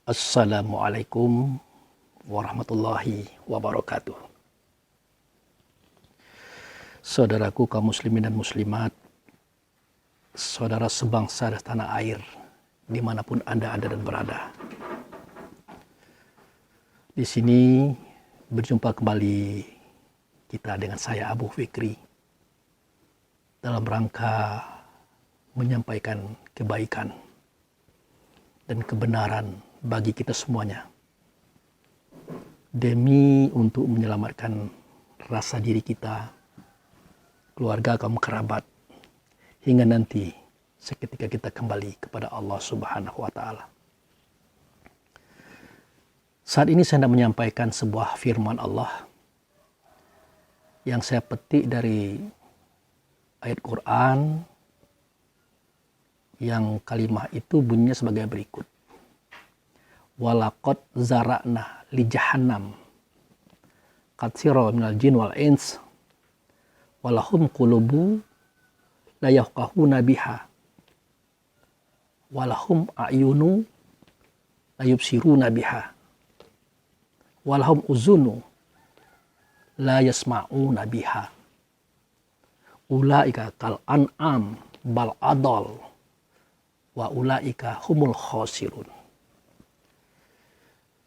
Assalamualaikum warahmatullahi wabarakatuh. Saudaraku kaum muslimin dan muslimat, saudara sebangsa dan tanah air, dimanapun Anda ada dan berada. Di sini berjumpa kembali kita dengan saya Abu Fikri dalam rangka menyampaikan kebaikan dan kebenaran bagi kita semuanya, demi untuk menyelamatkan rasa diri kita, keluarga, kaum kerabat, hingga nanti seketika kita kembali kepada Allah Subhanahu wa Ta'ala. Saat ini saya hendak menyampaikan sebuah firman Allah yang saya petik dari ayat Quran, yang kalimat itu bunyinya sebagai berikut. Walaqad zara'na li jahannam katsira minal jin wal ins walahum qulubu la yafqahuna biha walahum a'yunu la yubsiruna biha walahum uzunu la yasma'una biha ulaika kal an'am bal adal wa ulaika humul khasirun.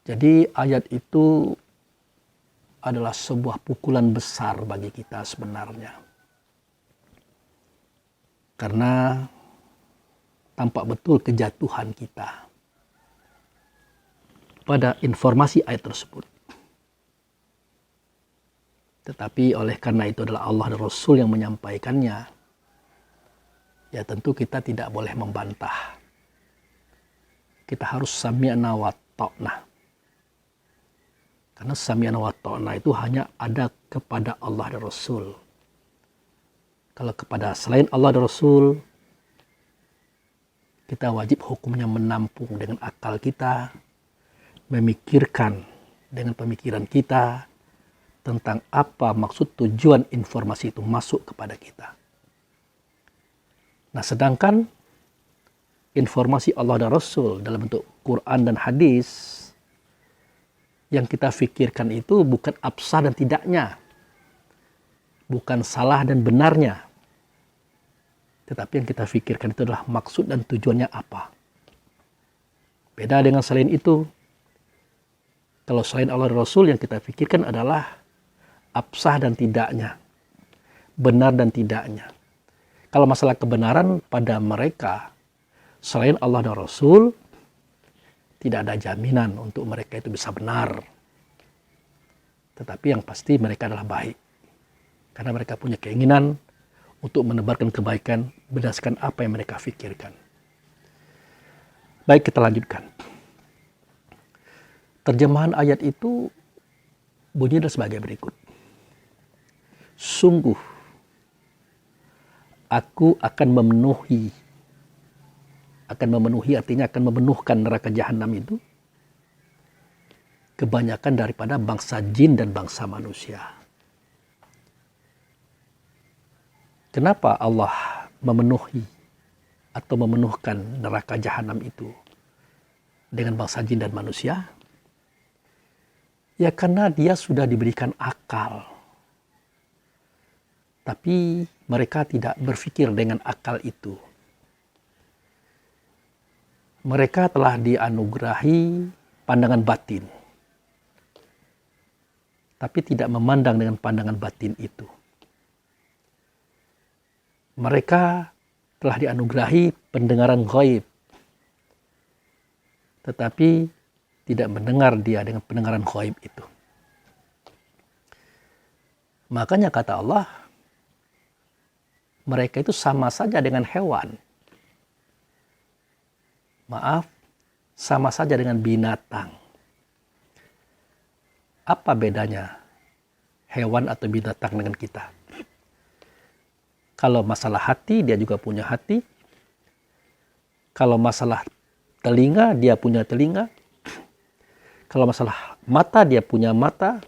Jadi ayat itu adalah sebuah pukulan besar bagi kita sebenarnya. Karena tampak betul kejatuhan kita pada informasi ayat tersebut. Tetapi oleh karena itu adalah Allah dan Rasul yang menyampaikannya, ya tentu kita tidak boleh membantah. Kita harus sami'na wa ta'na. Karena sami'na wa ta'na itu hanya ada kepada Allah dan Rasul. Kalau kepada selain Allah dan Rasul, kita wajib hukumnya menampung dengan akal kita, memikirkan dengan pemikiran kita tentang apa maksud tujuan informasi itu masuk kepada kita. Nah, sedangkan informasi Allah dan Rasul dalam bentuk Quran dan hadis, yang kita fikirkan itu bukan absah dan tidaknya, bukan salah dan benarnya, tetapi yang kita fikirkan itu adalah maksud dan tujuannya apa. Beda dengan selain itu. Kalau selain Allah dan Rasul, yang kita fikirkan adalah absah dan tidaknya, benar dan tidaknya. Kalau masalah kebenaran pada mereka, selain Allah dan Rasul, tidak ada jaminan untuk mereka itu bisa benar. Tetapi yang pasti mereka adalah baik. Karena mereka punya keinginan untuk menebarkan kebaikan berdasarkan apa yang mereka fikirkan. Baik, kita lanjutkan. Terjemahan ayat itu bunyinya sebagai berikut. Sungguh, aku akan memenuhi artinya akan memenuhkan neraka jahanam itu kebanyakan daripada bangsa jin dan bangsa manusia. Kenapa Allah memenuhi atau memenuhkan neraka jahanam itu dengan bangsa jin dan manusia? Ya karena dia sudah diberikan akal. Tapi mereka tidak berpikir dengan akal itu. Mereka telah dianugerahi pandangan batin, tapi tidak memandang dengan pandangan batin itu. Mereka telah dianugerahi pendengaran ghaib, tetapi tidak mendengar dia dengan pendengaran ghaib itu. Makanya kata Allah, mereka itu sama saja dengan hewan. Maaf, sama saja dengan binatang. Apa bedanya hewan atau binatang dengan kita? Kalau masalah hati, dia juga punya hati. Kalau masalah telinga, dia punya telinga. Kalau masalah mata, dia punya mata.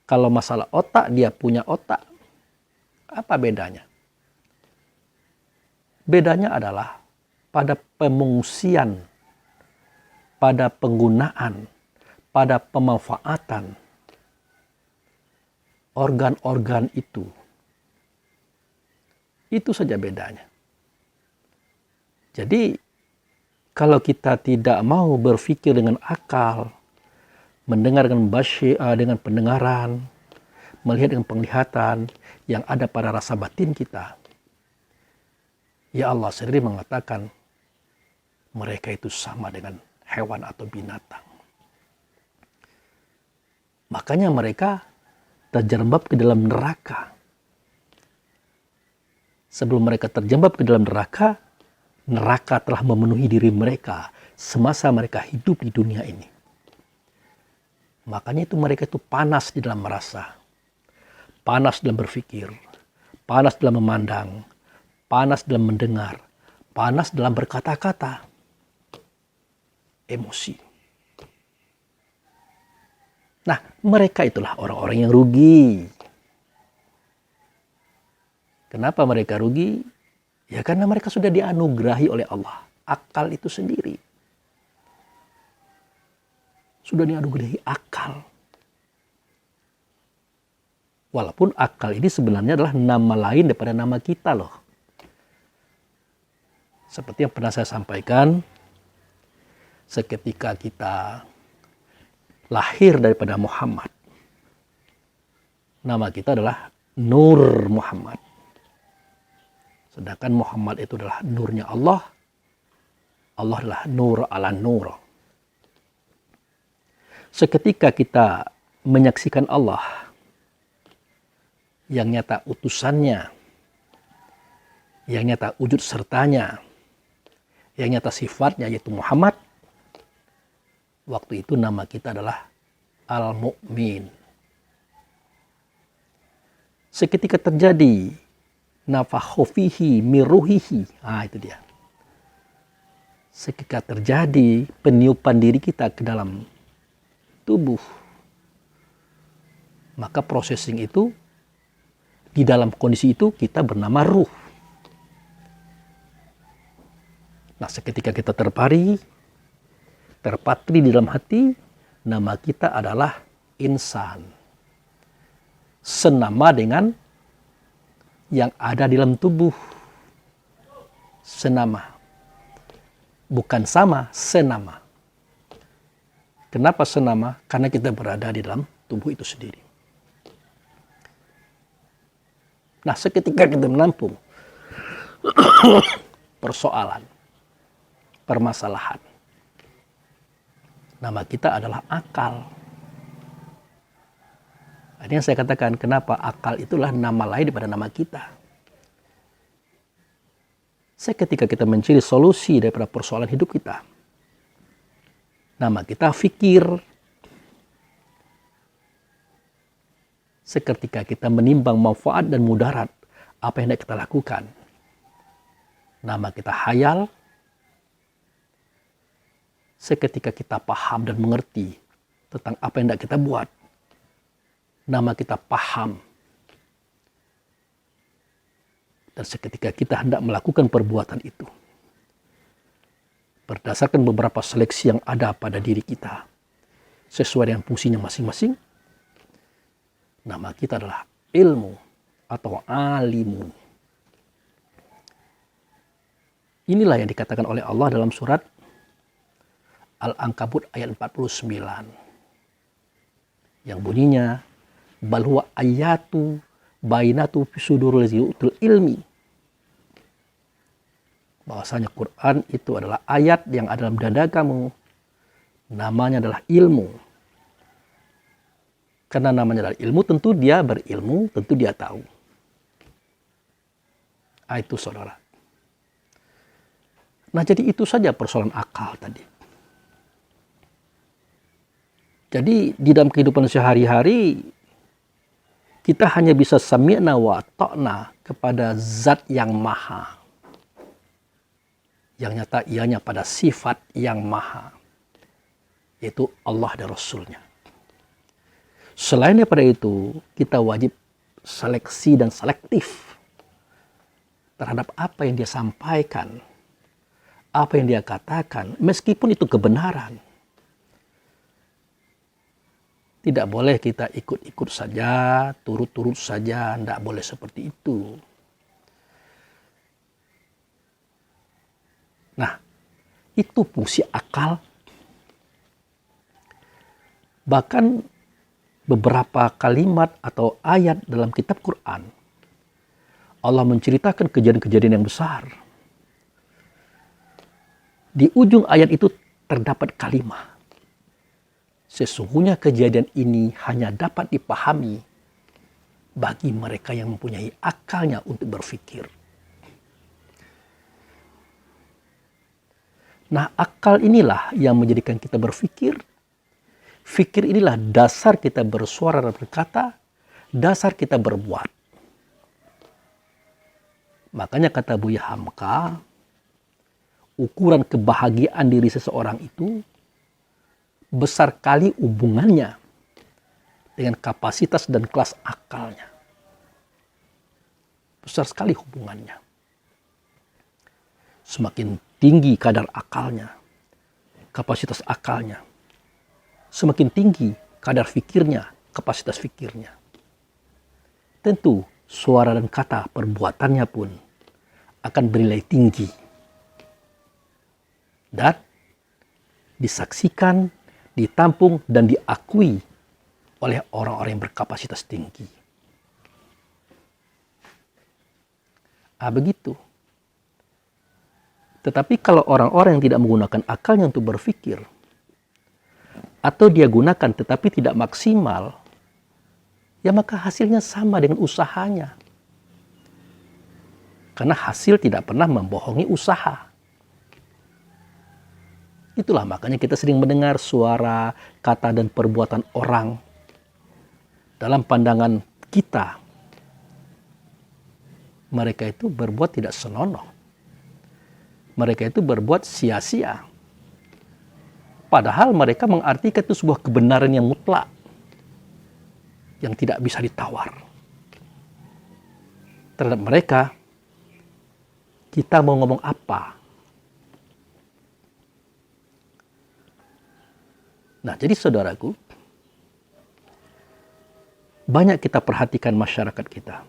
Kalau masalah otak, dia punya otak. Apa bedanya? Bedanya adalah pada pemungsian pada penggunaan, pada pemanfaatan organ-organ itu. Itu saja bedanya. Jadi kalau kita tidak mau berpikir dengan akal, mendengar dengan pendengaran, melihat dengan penglihatan yang ada pada rasa batin kita, ya Allah sendiri mengatakan mereka itu sama dengan hewan atau binatang. Makanya mereka terjerembab ke dalam neraka. Sebelum mereka terjerembab ke dalam neraka, neraka telah memenuhi diri mereka semasa mereka hidup di dunia ini. Makanya itu mereka itu panas di dalam merasa, panas dalam berpikir, panas dalam memandang, panas dalam mendengar, panas dalam berkata-kata, emosi. Nah, mereka itulah orang-orang yang rugi. Kenapa mereka rugi? Ya karena mereka sudah dianugerahi oleh Allah akal itu sendiri. Sudah dianugerahi akal. Walaupun akal ini sebenarnya adalah nama lain daripada nama kita loh. Seperti yang pernah saya sampaikan, seketika kita lahir daripada Muhammad, nama kita adalah Nur Muhammad. Sedangkan Muhammad itu adalah nurnya Allah. Allah adalah nur ala nur. Seketika kita menyaksikan Allah yang nyata utusannya, yang nyata wujud sertanya, yang nyata sifatnya yaitu Muhammad, waktu itu nama kita adalah Al-Mu'min. Seketika terjadi nafakhu fihi miruhihi. Itu dia. Seketika terjadi peniupan diri kita ke dalam tubuh, maka processing itu di dalam kondisi itu kita bernama ruh. Nah, seketika kita terpatri di dalam hati, nama kita adalah insan. Senama dengan yang ada di dalam tubuh. Senama. Bukan sama, senama. Kenapa senama? Karena kita berada di dalam tubuh itu sendiri. Nah, seketika kita menampung persoalan, permasalahan, nama kita adalah akal. Ini yang saya katakan, kenapa akal itulah nama lain daripada nama kita. Seketika kita mencari solusi daripada persoalan hidup kita, nama kita fikir. Seketika kita menimbang manfaat dan mudarat apa yang hendak kita lakukan, nama kita hayal. Seketika kita paham dan mengerti tentang apa yang hendak kita buat, nama kita paham. Dan seketika kita hendak melakukan perbuatan itu, berdasarkan beberapa seleksi yang ada pada diri kita, sesuai dengan fungsinya masing-masing, nama kita adalah ilmu atau alimu. Inilah yang dikatakan oleh Allah dalam surat Al-Ankabut ayat 49. Yang bunyinya, bal huwa ayatu bainatu fi suduril utul ilmi. Bahwasanya Quran itu adalah ayat yang ada dalam dada kamu. Namanya adalah ilmu. Karena namanya adalah ilmu, tentu dia berilmu, tentu dia tahu. Itu saudara. Nah, jadi itu saja persoalan akal tadi. Jadi di dalam kehidupan sehari-hari kita hanya bisa sami'na wa ta'na kepada zat yang maha. Yang nyata ianya pada sifat yang maha. Yaitu Allah dan Rasulnya. Selain daripada itu, kita wajib seleksi dan selektif terhadap apa yang dia sampaikan, apa yang dia katakan, meskipun itu kebenaran. Tidak boleh kita ikut-ikut saja, turut-turut saja, tidak boleh seperti itu. Nah, itu fungsi akal. Bahkan beberapa kalimat atau ayat dalam kitab Quran, Allah menceritakan kejadian-kejadian yang besar. Di ujung ayat itu terdapat kalimat, sesungguhnya kejadian ini hanya dapat dipahami bagi mereka yang mempunyai akalnya untuk berfikir. Nah, akal inilah yang menjadikan kita berfikir. Fikir inilah dasar kita bersuara dan berkata, dasar kita berbuat. Makanya kata Buya Hamka, ukuran kebahagiaan diri seseorang itu besar kali hubungannya dengan kapasitas dan kelas akalnya. Besar sekali hubungannya. Semakin tinggi kadar akalnya, kapasitas akalnya, semakin tinggi kadar fikirnya, kapasitas fikirnya. Tentu suara dan kata perbuatannya pun akan bernilai tinggi. Dan disaksikan, ditampung, dan diakui oleh orang-orang yang berkapasitas tinggi. Begitu. Tetapi kalau orang-orang yang tidak menggunakan akalnya untuk berpikir, atau dia gunakan tetapi tidak maksimal, ya maka hasilnya sama dengan usahanya. Karena hasil tidak pernah membohongi usaha. Itulah makanya kita sering mendengar suara, kata, dan perbuatan orang dalam pandangan kita. Mereka itu berbuat tidak senonoh. Mereka itu berbuat sia-sia. Padahal mereka mengartikan itu sebuah kebenaran yang mutlak, yang tidak bisa ditawar. Terhadap mereka, kita mau ngomong apa? Nah, jadi saudaraku, banyak kita perhatikan masyarakat kita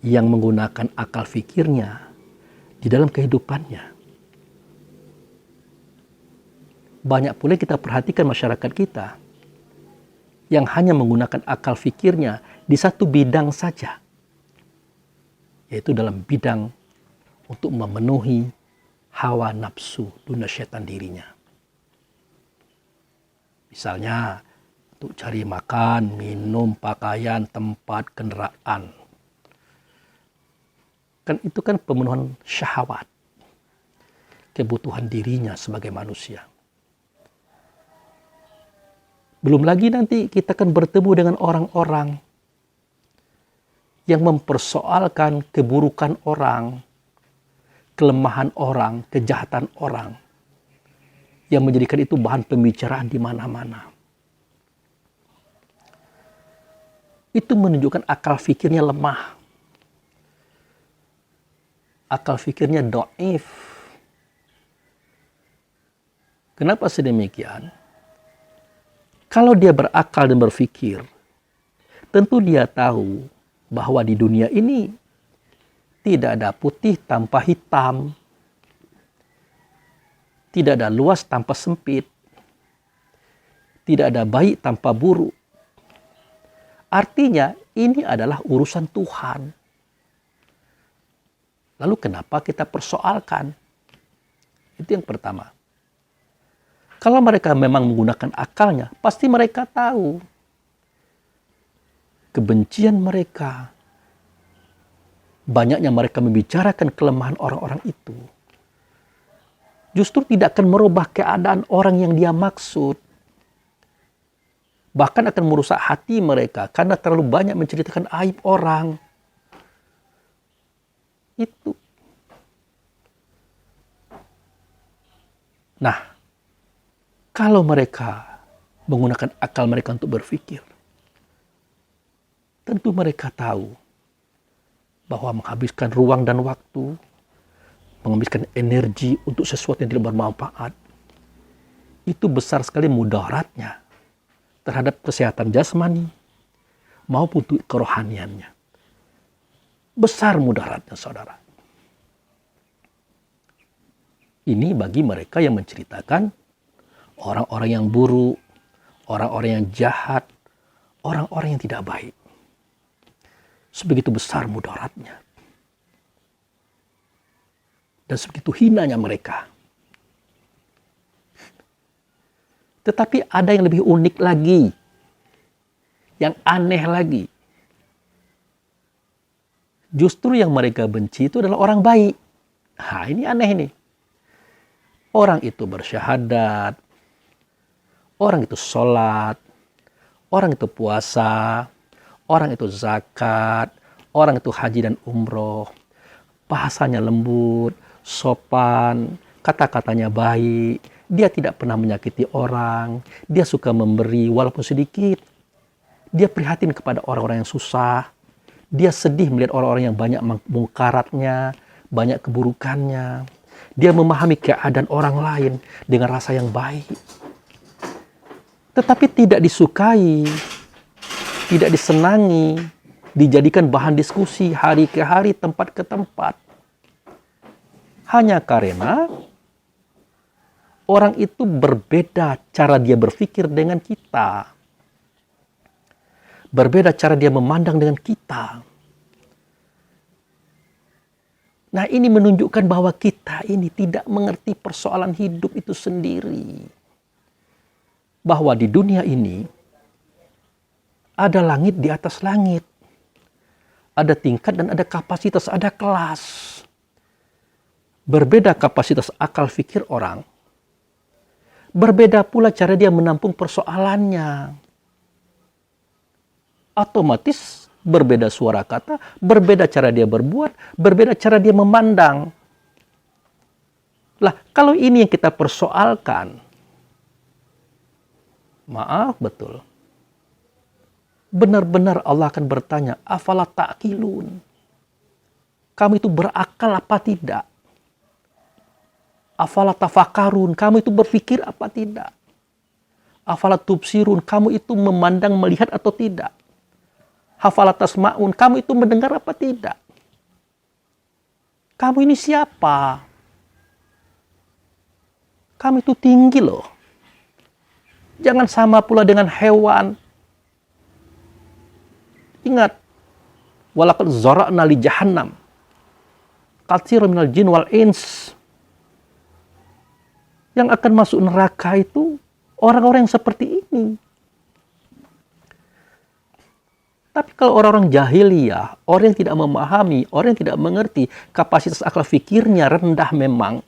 yang menggunakan akal fikirnya di dalam kehidupannya. Banyak pula kita perhatikan masyarakat kita yang hanya menggunakan akal fikirnya di satu bidang saja, yaitu dalam bidang untuk memenuhi hawa nafsu dunia syaitan dirinya. Misalnya untuk cari makan, minum, pakaian, tempat, kendaraan. Kan itu kan pemenuhan syahwat, kebutuhan dirinya sebagai manusia. Belum lagi nanti kita akan bertemu dengan orang-orang yang mempersoalkan keburukan orang, kelemahan orang, kejahatan orang, yang menjadikan itu bahan pembicaraan di mana-mana. Itu menunjukkan akal fikirnya lemah. Akal fikirnya dhaif. Kenapa sedemikian? Kalau dia berakal dan berfikir, tentu dia tahu bahwa di dunia ini tidak ada putih tanpa hitam, tidak ada luas tanpa sempit, tidak ada baik tanpa buruk. Artinya ini adalah urusan Tuhan. Lalu kenapa kita persoalkan? Itu yang pertama. Kalau mereka memang menggunakan akalnya, pasti mereka tahu kebencian mereka, banyaknya mereka membicarakan kelemahan orang-orang itu, justru tidak akan merubah keadaan orang yang dia maksud. Bahkan akan merusak hati mereka karena terlalu banyak menceritakan aib orang. Itu. Nah, kalau mereka menggunakan akal mereka untuk berpikir, tentu mereka tahu bahwa menghabiskan ruang dan waktu, menghabiskan energi untuk sesuatu yang tidak bermanfaat, itu besar sekali mudaratnya terhadap kesehatan jasmani maupun kerohaniannya. Besar mudaratnya, saudara. Ini bagi mereka yang menceritakan orang-orang yang buruk, orang-orang yang jahat, orang-orang yang tidak baik. Sebegitu besar mudaratnya. Dan sebegitu hinanya mereka. Tetapi ada yang lebih unik lagi. Yang aneh lagi. Justru yang mereka benci itu adalah orang baik. Nah, ini aneh ini. Orang itu bersyahadat, orang itu sholat, orang itu puasa, orang itu zakat, orang itu haji dan umroh. Bahasanya lembut, sopan, kata-katanya baik. Dia tidak pernah menyakiti orang. Dia suka memberi walaupun sedikit. Dia prihatin kepada orang-orang yang susah. Dia sedih melihat orang-orang yang banyak mungkaratnya, banyak keburukannya. Dia memahami keadaan orang lain dengan rasa yang baik. Tetapi tidak disukai, tidak disenangi, dijadikan bahan diskusi hari ke hari, tempat ke tempat. Hanya karena orang itu berbeda cara dia berpikir dengan kita. Berbeda cara dia memandang dengan kita. Nah, ini menunjukkan bahwa kita ini tidak mengerti persoalan hidup itu sendiri. Bahwa di dunia ini ada langit di atas langit. Ada tingkat dan ada kapasitas, ada kelas. Berbeda kapasitas akal fikir orang. Berbeda pula cara dia menampung persoalannya. Otomatis berbeda suara kata, berbeda cara dia berbuat, berbeda cara dia memandang. Lah, kalau ini yang kita persoalkan, maaf betul. Benar-benar Allah akan bertanya, afala ta'qilun? Kamu itu berakal apa tidak? Afala tafakarun? Kamu itu berpikir apa tidak? Afala tubsirun? Kamu itu memandang, melihat atau tidak? Hafala tasma'un, kamu itu mendengar apa tidak? Kamu ini siapa? Kamu itu tinggi loh. Jangan sama pula dengan hewan. Ingat, walaqad zara'na li jahannam katsiran minal jin wal ins. Yang akan masuk neraka itu orang-orang yang seperti ini. Tapi kalau orang-orang jahiliyah, orang yang tidak memahami, orang yang tidak mengerti, kapasitas akal fikirnya rendah memang.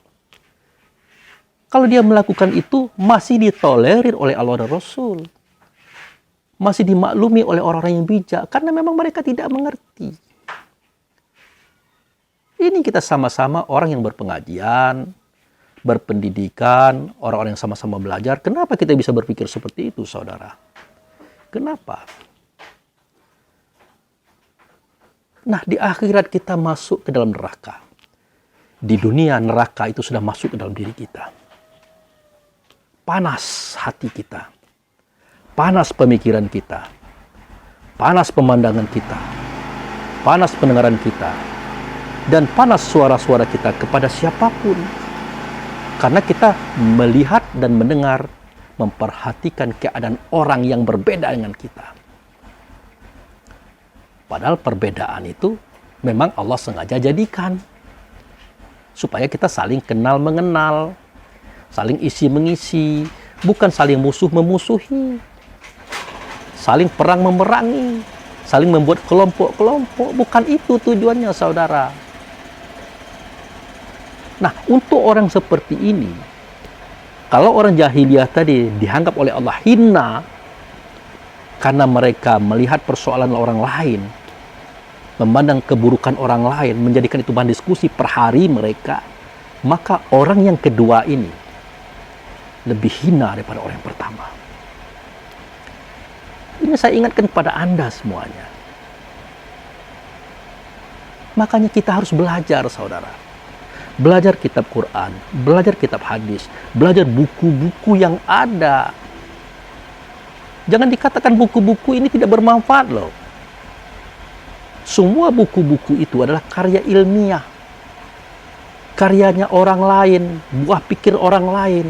Kalau dia melakukan itu, masih ditolerir oleh Allah dan Rasul. Masih dimaklumi oleh orang-orang yang bijak, karena memang mereka tidak mengerti. Ini kita sama-sama orang yang berpengajian, berpendidikan, orang-orang yang sama-sama belajar. Kenapa kita bisa berpikir seperti itu, saudara? Kenapa? Nah, di akhirat kita masuk ke dalam neraka. Di dunia, neraka itu sudah masuk ke dalam diri kita. Panas hati kita. Panas pemikiran kita. Panas pemandangan kita. Panas pendengaran kita. Dan panas suara-suara kita kepada siapapun. Karena kita melihat dan mendengar, memperhatikan keadaan orang yang berbeda dengan kita. Padahal perbedaan itu memang Allah sengaja jadikan. Supaya kita saling kenal mengenal. Saling isi mengisi. Bukan saling musuh memusuhi. Saling perang memerangi. Saling membuat kelompok-kelompok. Bukan itu tujuannya, saudara. Nah, untuk orang seperti ini, kalau orang jahiliyah tadi dianggap oleh Allah hina, karena mereka melihat persoalan orang lain, memandang keburukan orang lain, menjadikan itu bahan diskusi per hari mereka, maka orang yang kedua ini lebih hina daripada orang yang pertama. Ini saya ingatkan kepada Anda semuanya. Makanya kita harus belajar, saudara. Belajar kitab Quran, belajar kitab hadis, belajar buku-buku yang ada. Jangan dikatakan buku-buku ini tidak bermanfaat loh. Semua buku-buku itu adalah karya ilmiah. Karyanya orang lain, buah pikir orang lain.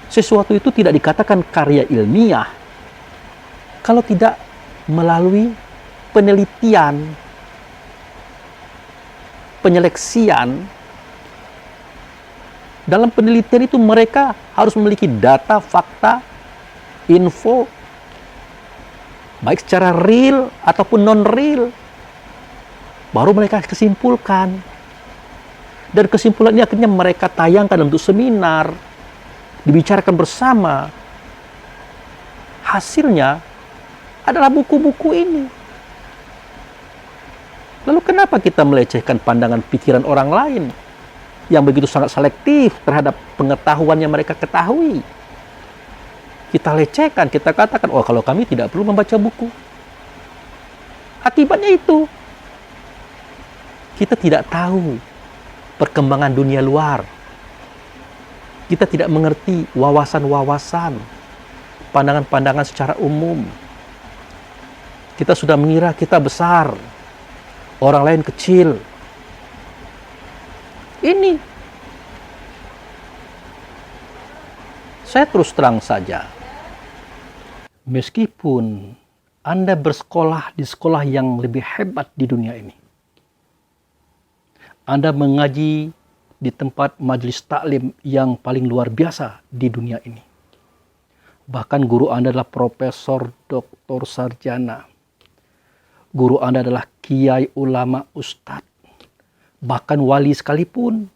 Sesuatu itu tidak dikatakan karya ilmiah kalau tidak melalui penelitian, penyeleksian. Dalam penelitian itu mereka harus memiliki data, fakta, info, baik secara real ataupun non-real. Baru mereka kesimpulkan. Dan kesimpulan ini akhirnya mereka tayangkan untuk seminar, dibicarakan bersama. Hasilnya adalah buku-buku ini. Lalu kenapa kita melecehkan pandangan pikiran orang lain yang begitu sangat selektif terhadap pengetahuan yang mereka ketahui? Kita lecehkan, kita katakan, oh kalau kami tidak perlu membaca buku. Akibatnya itu, kita tidak tahu perkembangan dunia luar. Kita tidak mengerti wawasan-wawasan, pandangan-pandangan secara umum. Kita sudah mengira kita besar, orang lain kecil. Ini, saya terus terang saja, meskipun Anda bersekolah di sekolah yang lebih hebat di dunia ini, Anda mengaji di tempat majelis taklim yang paling luar biasa di dunia ini. Bahkan guru Anda adalah profesor, doktor, sarjana. Guru Anda adalah kiai, ulama, ustadz. Bahkan wali sekalipun.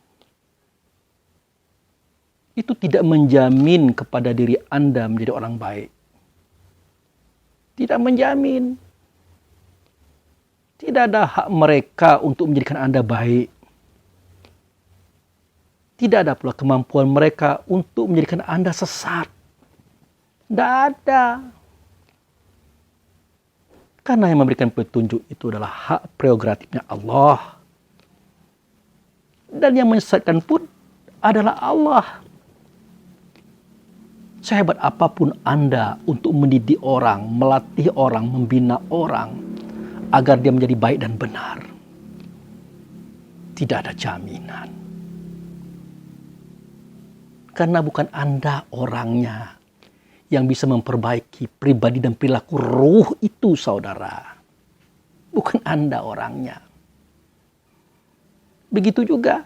Itu tidak menjamin kepada diri Anda menjadi orang baik. Tidak menjamin. Tidak ada hak mereka untuk menjadikan Anda baik. Tidak ada pula kemampuan mereka untuk menjadikan Anda sesat. Tidak ada. Karena yang memberikan petunjuk itu adalah hak prerogatifnya Allah. Dan yang menyesatkan pun adalah Allah. Sehebat apapun Anda untuk mendidik orang, melatih orang, membina orang, agar dia menjadi baik dan benar, tidak ada jaminan. Karena bukan Anda orangnya yang bisa memperbaiki pribadi dan perilaku ruh itu, saudara. Bukan Anda orangnya. Begitu juga,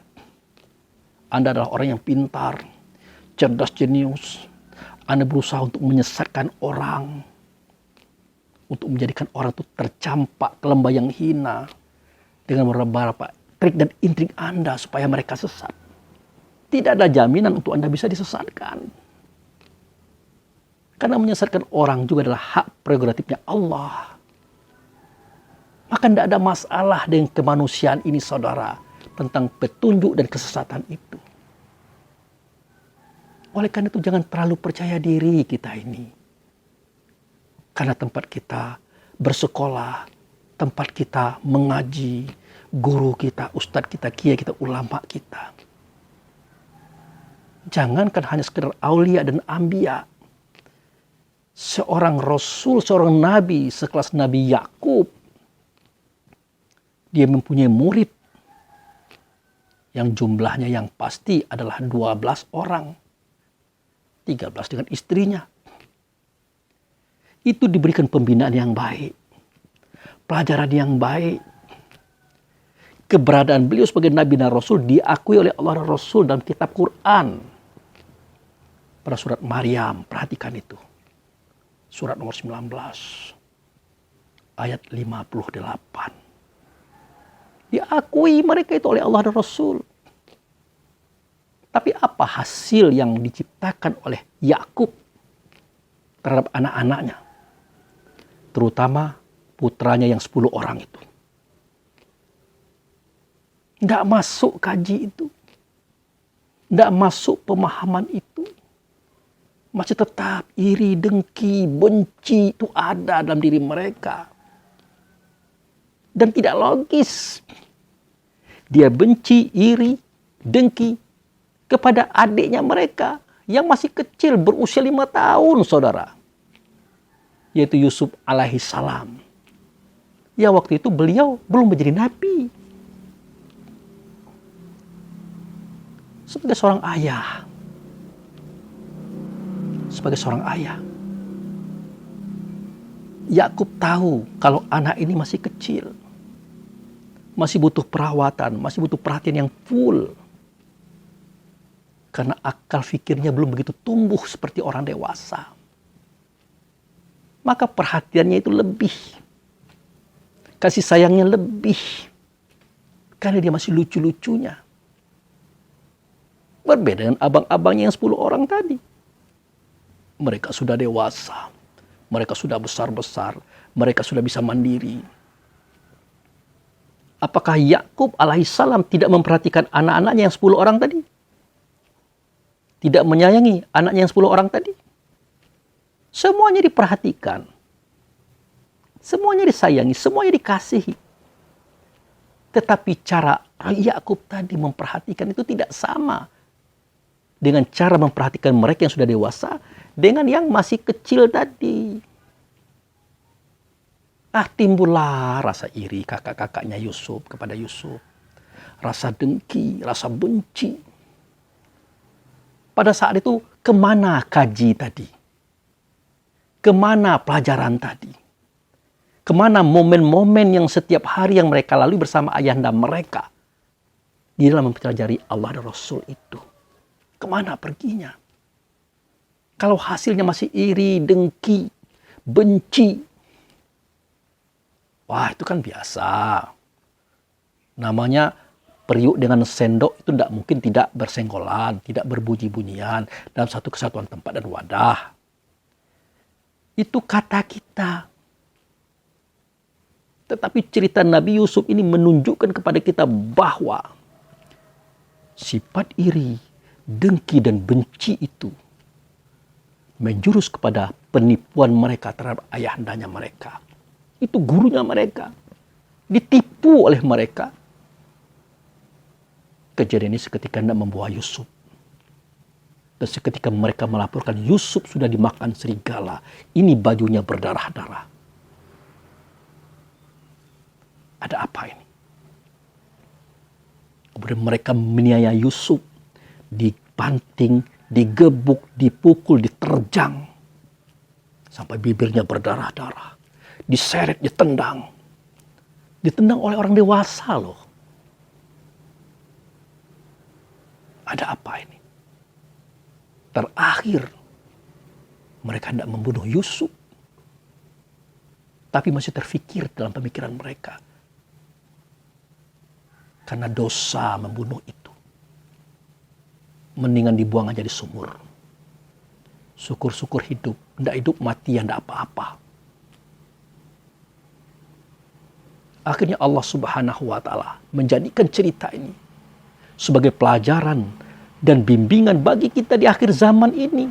Anda adalah orang yang pintar, cerdas, jenius. Anda berusaha untuk menyesatkan orang, untuk menjadikan orang itu tercampak ke lembah yang hina dengan beberapa trik dan intrik Anda supaya mereka sesat. Tidak ada jaminan untuk Anda bisa disesatkan. Karena menyesatkan orang juga adalah hak prerogatifnya Allah. Maka tidak ada masalah dengan kemanusiaan ini, saudara, tentang petunjuk dan kesesatan itu. Oleh karena itu jangan terlalu percaya diri kita ini. Karena tempat kita bersekolah, tempat kita mengaji, guru kita, ustadz kita, kiai kita, ulama kita. Jangankan hanya sekedar aulia dan ambia. Seorang rasul, seorang nabi, sekelas Nabi Yakub, dia mempunyai murid yang jumlahnya yang pasti adalah 12 orang. 13 dengan istrinya. Itu diberikan pembinaan yang baik. Pelajaran yang baik. Keberadaan beliau sebagai Nabi dan Rasul diakui oleh Allah dan Rasul dalam kitab Quran. Pada surat Maryam, perhatikan itu. Surat nomor 19. Ayat 58. Diakui mereka itu oleh Allah dan Rasul. Tapi apa hasil yang diciptakan oleh Yakub terhadap anak-anaknya? Terutama putranya yang 10 orang itu. Tidak masuk kaji itu. Tidak masuk pemahaman itu. Masih tetap iri, dengki, benci itu ada dalam diri mereka. Dan tidak logis. Dia benci, iri, dengki kepada adiknya mereka yang masih kecil, berusia 5 tahun, saudara. Yaitu Yusuf alaihi salam. Ya, waktu itu beliau belum menjadi nabi. Sebagai seorang ayah. Yakub tahu kalau anak ini masih kecil. Masih butuh perawatan, masih butuh perhatian yang full. Karena akal fikirnya belum begitu tumbuh seperti orang dewasa. Maka perhatiannya itu lebih. Kasih sayangnya lebih. Karena dia masih lucu-lucunya. Berbeda dengan abang-abangnya yang 10 orang tadi. Mereka sudah dewasa. Mereka sudah besar-besar. Mereka sudah bisa mandiri. Apakah Yakub alaihissalam tidak memperhatikan anak-anaknya yang 10 orang tadi? Tidak menyayangi anaknya yang 10 orang tadi? Semuanya diperhatikan. Semuanya disayangi, semuanya dikasihi. Tetapi cara Yakub tadi memperhatikan itu tidak sama dengan cara memperhatikan mereka yang sudah dewasa dengan yang masih kecil tadi. Timbullah rasa iri kakak-kakaknya Yusuf kepada Yusuf. Rasa dengki, rasa benci. Pada saat itu, kemana kaji tadi? Kemana pelajaran tadi? Kemana momen-momen yang setiap hari yang mereka lalui bersama ayahanda mereka? Di dalam mempelajari Allah dan Rasul itu. Kemana perginya? Kalau hasilnya masih iri, dengki, benci. Wah, itu kan biasa. Namanya periuk dengan sendok itu tidak mungkin tidak bersenggolan, tidak berbunyi-bunyian dalam satu kesatuan tempat dan wadah. Itu kata kita. Tetapi cerita Nabi Yusuf ini menunjukkan kepada kita bahwa sifat iri, dengki dan benci itu menjurus kepada penipuan mereka terhadap ayahandanya mereka. Itu gurunya mereka. Ditipu oleh mereka. Kejadian ini seketika hendak membawa Yusuf. Dan seketika mereka melaporkan Yusuf sudah dimakan serigala. Ini bajunya berdarah-darah. Ada apa ini? Kemudian mereka meniaya Yusuf. Dibanting, digebuk, dipukul, diterjang. Sampai bibirnya berdarah-darah. Diseret, ditendang. Ditendang oleh orang dewasa loh. Ada apa ini? Terakhir, mereka hendak membunuh Yusuf. Tapi masih terfikir dalam pemikiran mereka. Karena dosa membunuh itu. Mendingan dibuang aja di sumur. Syukur-syukur hidup. Nggak hidup mati ya nggak apa-apa. Akhirnya Allah Subhanahu wa Ta'ala menjadikan cerita ini sebagai pelajaran dan bimbingan bagi kita di akhir zaman ini.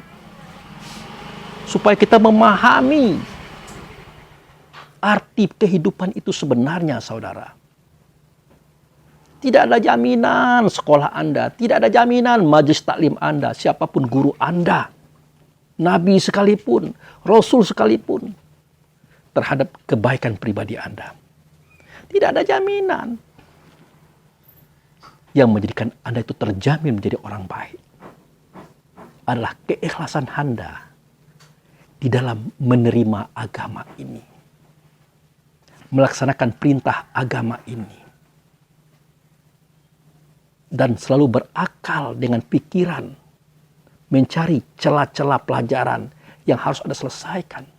Supaya kita memahami arti kehidupan itu sebenarnya, saudara. Tidak ada jaminan sekolah Anda, tidak ada jaminan majelis taklim Anda, siapapun guru Anda, Nabi sekalipun, Rasul sekalipun, terhadap kebaikan pribadi Anda. Tidak ada jaminan. Yang menjadikan Anda itu terjamin menjadi orang baik adalah keikhlasan Anda di dalam menerima agama ini. Melaksanakan perintah agama ini. Dan selalu berakal dengan pikiran. Mencari celah-celah pelajaran yang harus Anda selesaikan.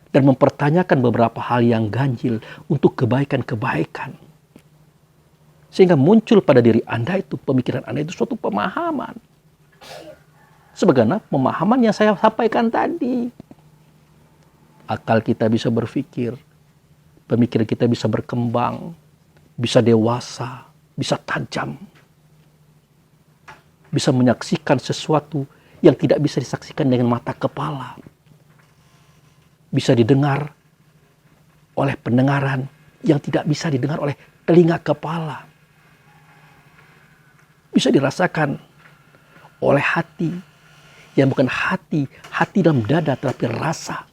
Dan mempertanyakan beberapa hal yang ganjil untuk kebaikan-kebaikan. Sehingga muncul pada diri Anda itu, pemikiran Anda itu suatu pemahaman. Sebagaimana pemahaman yang saya sampaikan tadi. Akal kita bisa berpikir, pemikiran kita bisa berkembang, bisa dewasa, bisa tajam. Bisa menyaksikan sesuatu yang tidak bisa disaksikan dengan mata kepala. Bisa didengar oleh pendengaran yang tidak bisa didengar oleh telinga kepala. bisa dirasakan oleh hati yang bukan hati dalam dada, tetapi rasa.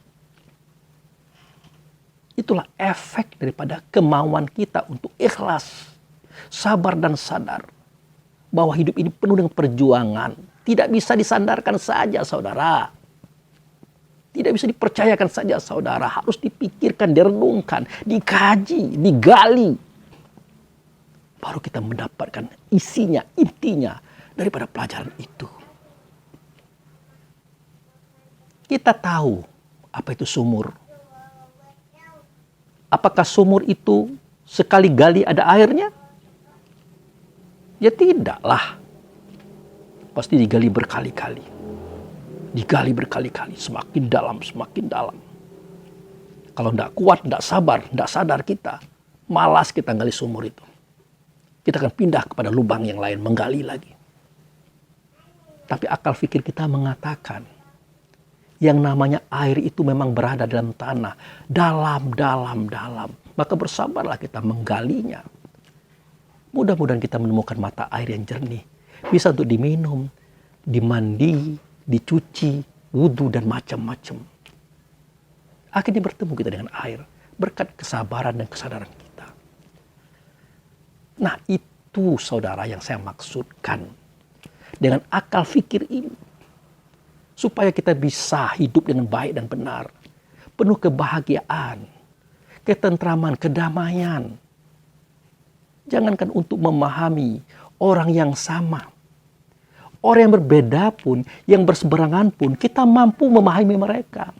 Itulah efek daripada kemauan kita untuk ikhlas, sabar dan sadar bahwa hidup ini penuh dengan perjuangan. Tidak bisa disandarkan saja, saudara. Tidak bisa dipercayakan saja, saudara. Harus dipikirkan, direnungkan, dikaji, digali. Baru kita mendapatkan isinya, intinya daripada pelajaran itu. Kita tahu apa itu sumur. Apakah sumur itu sekali gali ada airnya? Ya tidaklah. Pasti digali berkali-kali. Digali berkali-kali, semakin dalam, semakin dalam. Kalau tidak kuat, tidak sabar, tidak sadar kita, malas kita gali sumur itu. Kita akan pindah kepada lubang yang lain, menggali lagi. Tapi akal fikir kita mengatakan, yang namanya air itu memang berada dalam tanah, dalam. Maka bersabarlah kita menggalinya. Mudah-mudahan kita menemukan mata air yang jernih. Bisa untuk diminum, dimandi, dicuci, wudhu, dan macam-macam. Akhirnya bertemu kita dengan air, berkat kesabaran dan kesadaran kita. Nah, itu saudara yang saya maksudkan dengan akal fikir ini. Supaya kita bisa hidup dengan baik dan benar. Penuh kebahagiaan, ketentraman, kedamaian. Jangankan untuk memahami orang yang sama. Orang yang berbeda pun, yang berseberangan pun, kita mampu memahami mereka.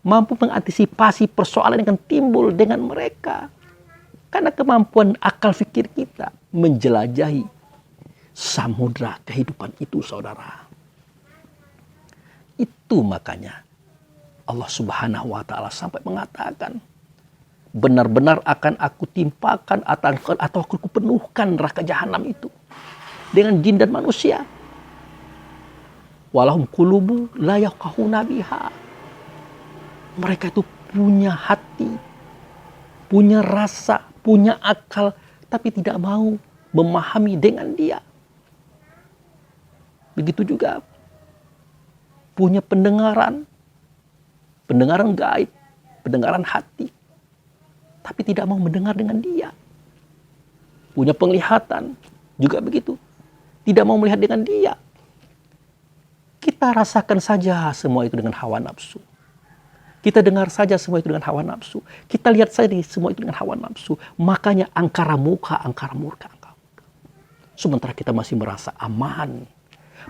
Mampu mengantisipasi persoalan yang akan timbul dengan mereka. Karena kemampuan akal fikir kita menjelajahi samudra kehidupan itu, saudara. Itu makanya Allah Subhanahu wa Ta'ala sampai mengatakan, benar-benar akan aku timpakan atau aku penuhkan neraka jahanam itu dengan jin dan manusia. Walahum qulubu la yafqahuna biha. Mereka itu punya hati, punya rasa, punya akal, tapi tidak mau memahami dengan dia. Begitu juga punya pendengaran gaib, pendengaran hati, tapi tidak mau mendengar dengan dia. Punya penglihatan, juga begitu, tidak mau melihat dengan dia. Kita rasakan saja semua itu dengan hawa nafsu. Kita dengar saja semua itu dengan hawa nafsu. Kita lihat saja semua itu dengan hawa nafsu. Makanya angkara murka. Sementara kita masih merasa aman,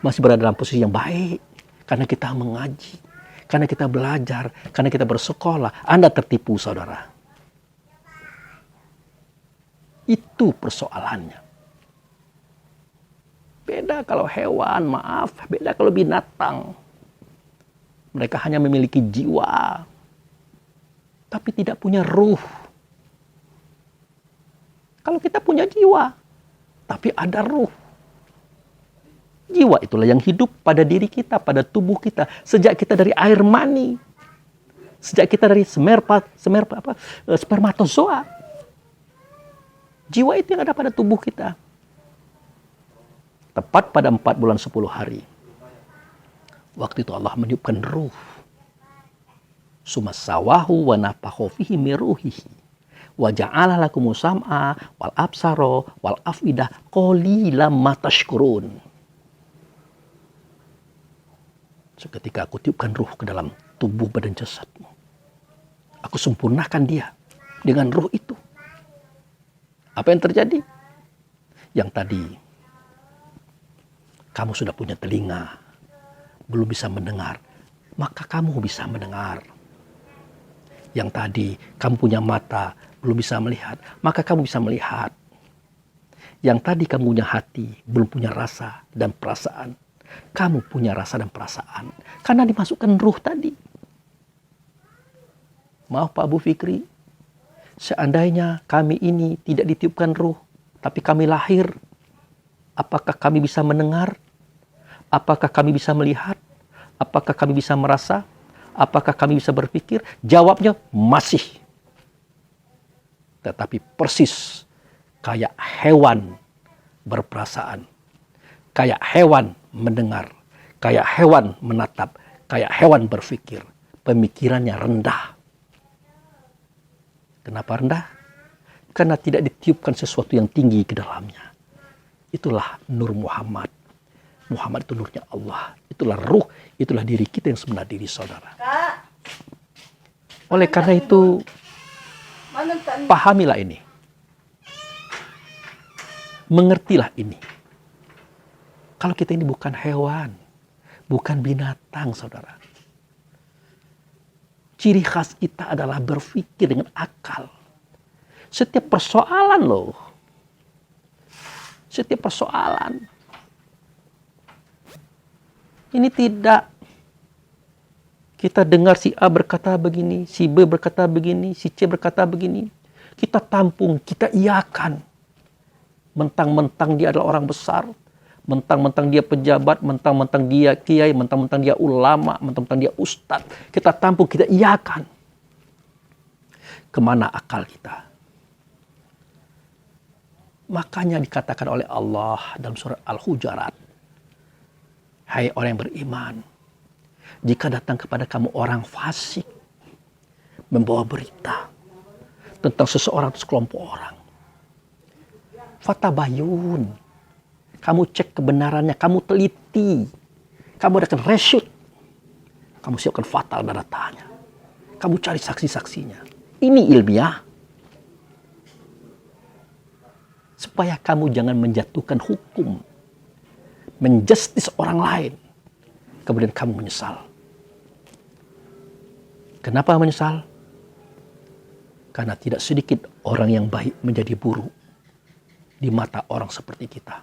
masih berada dalam posisi yang baik. Karena kita mengaji, karena kita belajar, karena kita bersekolah. Anda tertipu, saudara. Itu persoalannya. Beda kalau hewan, beda kalau binatang. Mereka hanya memiliki jiwa, tapi tidak punya ruh. Kalau kita punya jiwa, tapi ada ruh. Jiwa itulah yang hidup pada diri kita, pada tubuh kita. Sejak kita dari air mani. Sejak kita dari spermatozoa. Jiwa itu yang ada pada tubuh kita. Tepat pada 4 bulan 10 hari. Waktu itu Allah meniupkan ruh. Sumasawahu wa nafakha fihi min ruhihi. Wa ja'ala lakumus sam'a wal absara wal afidah qalilan ma tashkurun. Seketika aku tiupkan ruh ke dalam tubuh badan jasadmu. Aku sempurnakan dia dengan ruh itu. Apa yang terjadi? Yang tadi kamu sudah punya telinga, belum bisa mendengar, maka kamu bisa mendengar. Yang tadi kamu punya mata, belum bisa melihat, maka kamu bisa melihat. Yang tadi kamu punya hati, belum punya rasa dan perasaan, kamu punya rasa dan perasaan. Karena dimasukkan ruh tadi. Maaf Pak Abu Fikri, seandainya kami ini tidak ditiupkan ruh, tapi kami lahir, apakah kami bisa mendengar? Apakah kami bisa melihat? Apakah kami bisa merasa? Apakah kami bisa berpikir? Jawabnya masih. Tetapi persis kayak hewan berperasaan. Kayak hewan mendengar, kayak hewan menatap, kayak hewan berpikir. Pemikirannya rendah. Kenapa rendah? Karena tidak ditiupkan sesuatu yang tinggi ke dalamnya. Itulah nur Muhammad. Muhammad itu nurnya Allah. Itulah ruh, itulah diri kita yang sebenarnya diri saudara. Oleh karena itu, pahamilah ini. Mengertilah ini. Kalau kita ini bukan hewan, bukan binatang, saudara. Ciri khas kita adalah berpikir dengan akal. Setiap persoalan loh. Setiap persoalan. Ini tidak. Kita dengar si A berkata begini, si B berkata begini, si C berkata begini. Kita tampung, kita iakan. Mentang-mentang dia adalah orang besar. Mentang-mentang dia pejabat, mentang-mentang dia kiai, mentang-mentang dia ulama, mentang-mentang dia ustadz. Kita tampung, kita iakan. Kemana akal kita? Makanya dikatakan oleh Allah dalam surat Al-Hujurat. Hai orang yang beriman. Jika datang kepada kamu orang fasik. Membawa berita. Tentang seseorang atau sekelompok orang. Fatabayun. Kamu cek kebenarannya, kamu teliti. Kamu adakan reshoot. Kamu siapkan fatal datanya. Kamu cari saksi-saksinya. Ini ilmiah. Supaya kamu jangan menjatuhkan hukum. Menjustis orang lain. Kemudian kamu menyesal. Kenapa menyesal? Karena tidak sedikit orang yang baik menjadi buruk. Di mata orang seperti kita.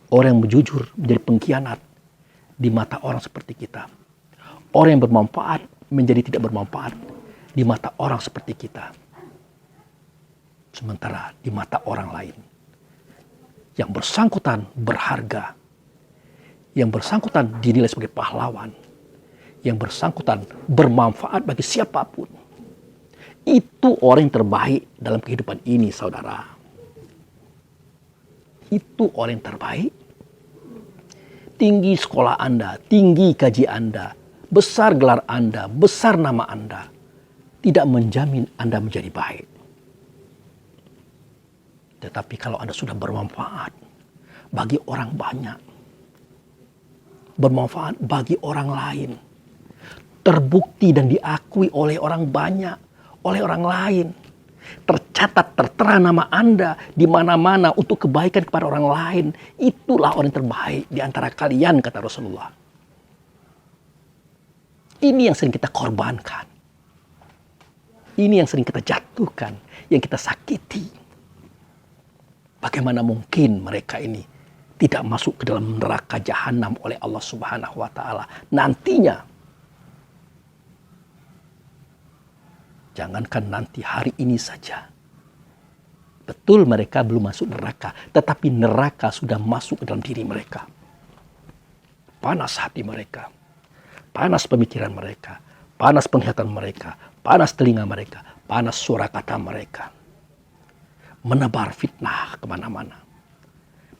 Orang yang jujur menjadi pengkhianat di mata orang seperti kita. Orang yang bermanfaat menjadi tidak bermanfaat di mata orang seperti kita. Sementara di mata orang lain. Yang bersangkutan berharga. Yang bersangkutan dinilai sebagai pahlawan. Yang bersangkutan bermanfaat bagi siapapun. Itu orang yang terbaik dalam kehidupan ini, saudara. Itu orang yang terbaik. Tinggi sekolah Anda, tinggi kaji Anda, besar gelar Anda, besar nama Anda, tidak menjamin Anda menjadi baik. Tetapi kalau Anda sudah bermanfaat bagi orang banyak, bermanfaat bagi orang lain, terbukti dan diakui oleh orang banyak, oleh orang lain, tercatat, tertera nama Anda di mana-mana untuk kebaikan kepada orang lain. Itulah orang terbaik di antara kalian, kata Rasulullah. Ini yang sering kita korbankan. Ini yang sering kita jatuhkan, yang kita sakiti. Bagaimana mungkin mereka ini tidak masuk ke dalam neraka jahanam oleh Allah Subhanahu wa taala nantinya? Jangankan nanti, hari ini saja. Betul mereka belum masuk neraka, tetapi neraka sudah masuk ke dalam diri mereka. Panas hati mereka, panas pemikiran mereka, panas penglihatan mereka, panas telinga mereka, panas suara kata mereka. Menebar fitnah kemana-mana.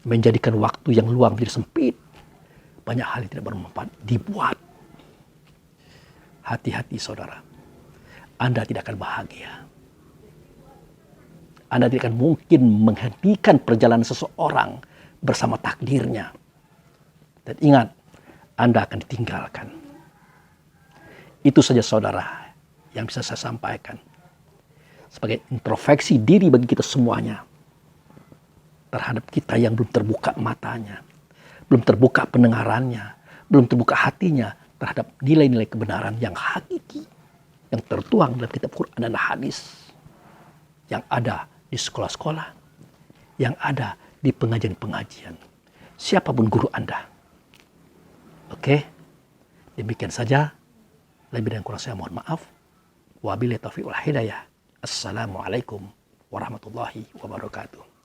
Menjadikan waktu yang luang menjadi sempit. Banyak hal yang tidak bermanfaat dibuat. Hati-hati saudara. Anda tidak akan bahagia. Anda tidak akan mungkin menghentikan perjalanan seseorang bersama takdirnya. Dan ingat, Anda akan ditinggalkan. Itu saja saudara yang bisa saya sampaikan. Sebagai introspeksi diri bagi kita semuanya. Terhadap kita yang belum terbuka matanya. Belum terbuka pendengarannya. Belum terbuka hatinya terhadap nilai-nilai kebenaran yang hakiki. Yang tertuang dalam kitab Quran dan hadis. Yang ada di sekolah-sekolah. Yang ada di pengajian-pengajian. Siapapun guru Anda. Oke? Demikian saja. Lebih dan kurang saya mohon maaf. Wabillahi taufiq wal hidayah. Assalamualaikum warahmatullahi wabarakatuh.